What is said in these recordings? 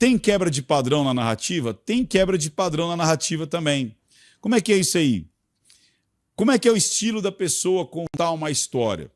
Tem quebra de padrão na narrativa? Tem quebra de padrão na narrativa também. Como é que é isso aí? Como é que é o estilo da pessoa contar uma história?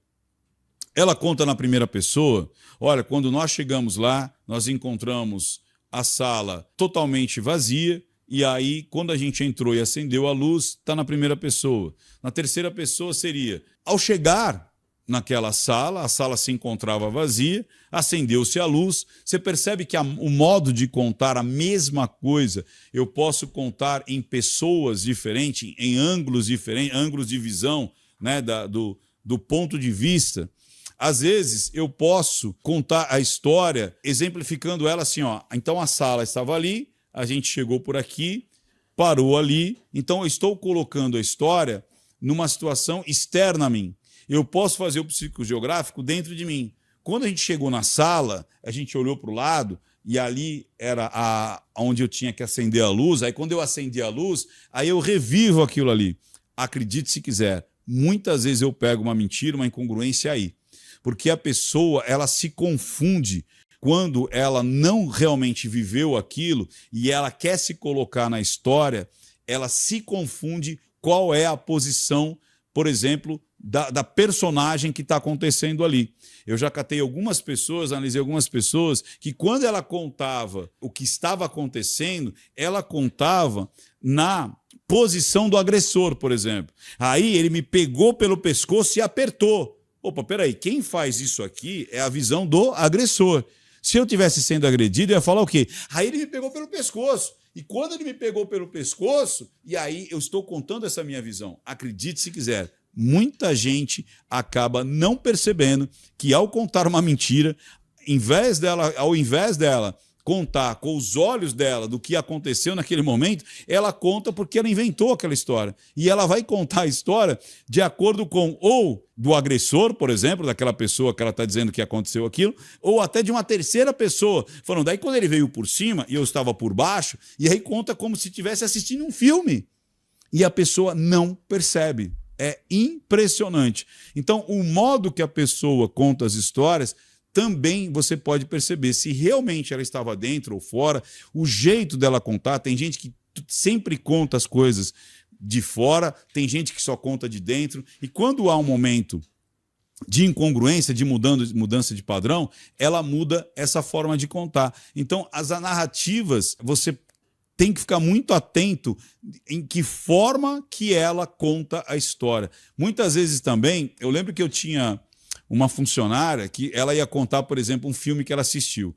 Ela conta na primeira pessoa. Olha, quando nós chegamos lá, nós encontramos a sala totalmente vazia, e aí, quando a gente entrou e acendeu a luz, está na primeira pessoa. Na terceira pessoa seria, ao chegar naquela sala, a sala se encontrava vazia, acendeu-se a luz, você percebe que o modo de contar a mesma coisa, eu posso contar em pessoas diferentes, em ângulos diferentes, ângulos de visão, né, do ponto de vista. Às vezes, eu posso contar a história exemplificando ela assim, ó. Então, a sala estava ali, a gente chegou por aqui, parou ali, então eu estou colocando a história numa situação externa a mim. Eu posso fazer o psicogeográfico dentro de mim. Quando a gente chegou na sala, a gente olhou para o lado e ali era onde eu tinha que acender a luz. Aí quando eu acendi a luz, aí eu revivo aquilo ali. Acredite se quiser, muitas vezes eu pego uma mentira, uma incongruência aí. Porque a pessoa, ela se confunde quando ela não realmente viveu aquilo e ela quer se colocar na história, ela se confunde qual é a posição, por exemplo, da personagem que está acontecendo ali. Eu já catei algumas pessoas, analisei algumas pessoas, que quando ela contava o que estava acontecendo, ela contava na posição do agressor, por exemplo. Aí ele me pegou pelo pescoço e apertou. Opa, peraí, quem faz isso aqui é a visão do agressor. Se eu estivesse sendo agredido, eu ia falar o quê? Aí ele me pegou pelo pescoço. E quando ele me pegou pelo pescoço, e aí eu estou contando essa minha visão. Acredite se quiser. Muita gente acaba não percebendo que ao contar uma mentira, ao invés dela contar com os olhos dela do que aconteceu naquele momento, ela conta porque ela inventou aquela história. E ela vai contar a história de acordo com ou do agressor, por exemplo, daquela pessoa que ela está dizendo que aconteceu aquilo, ou até de uma terceira pessoa, falando, daí quando ele veio por cima e eu estava por baixo, e aí conta como se estivesse assistindo um filme. E a pessoa não percebe. É impressionante. Então, o modo que a pessoa conta as histórias, também você pode perceber se realmente ela estava dentro ou fora, o jeito dela contar. Tem gente que sempre conta as coisas de fora, tem gente que só conta de dentro, e quando há um momento de incongruência, de mudança de padrão, ela muda essa forma de contar. Então, as narrativas, você tem que ficar muito atento em que forma que ela conta a história. Muitas vezes também, eu lembro que eu tinha uma funcionária que ela ia contar, por exemplo, um filme que ela assistiu.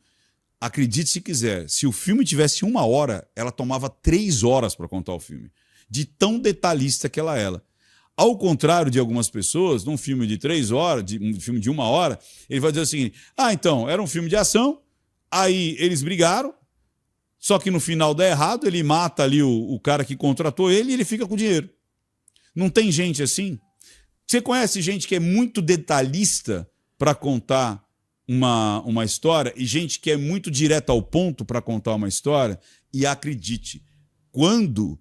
Acredite se quiser, se o filme tivesse 1 hora, ela tomava 3 horas para contar o filme. De tão detalhista que ela era. Ao contrário de algumas pessoas, num filme de 3 horas, um filme de 1 hora, ele vai dizer o seguinte, então, era um filme de ação, aí eles brigaram, só que no final dá errado, ele mata ali o cara que contratou ele e ele fica com o dinheiro. Não tem gente assim? Você conhece gente que é muito detalhista para contar uma história e gente que é muito direta ao ponto para contar uma história? E acredite, quando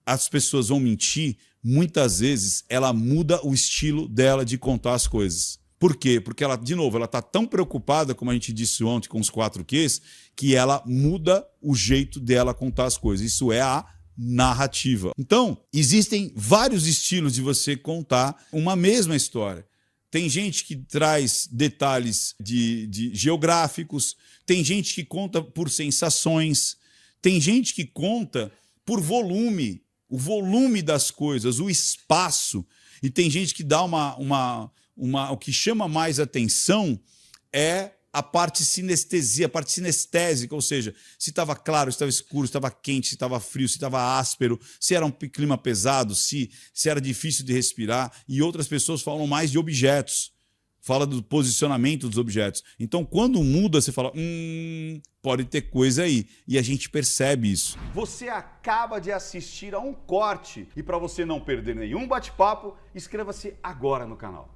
as pessoas vão mentir, muitas vezes ela muda o estilo dela de contar as coisas. Por quê? Porque ela, de novo, ela está tão preocupada, como a gente disse ontem com os 4 Qs, que ela muda o jeito dela contar as coisas. Isso é a narrativa. Então, existem vários estilos de você contar uma mesma história. Tem gente que traz detalhes de geográficos, tem gente que conta por sensações, tem gente que conta por volume, o volume das coisas, o espaço, e tem gente que dá o que chama mais atenção é a parte sinestesia, a parte sinestésica, ou seja, se estava claro, se estava escuro, se estava quente, se estava frio, se estava áspero, se era um clima pesado, se era difícil de respirar, e outras pessoas falam mais de objetos, fala do posicionamento dos objetos. Então, quando muda, você fala, pode ter coisa aí, e a gente percebe isso. Você acaba de assistir a um corte, e para você não perder nenhum bate-papo, inscreva-se agora no canal.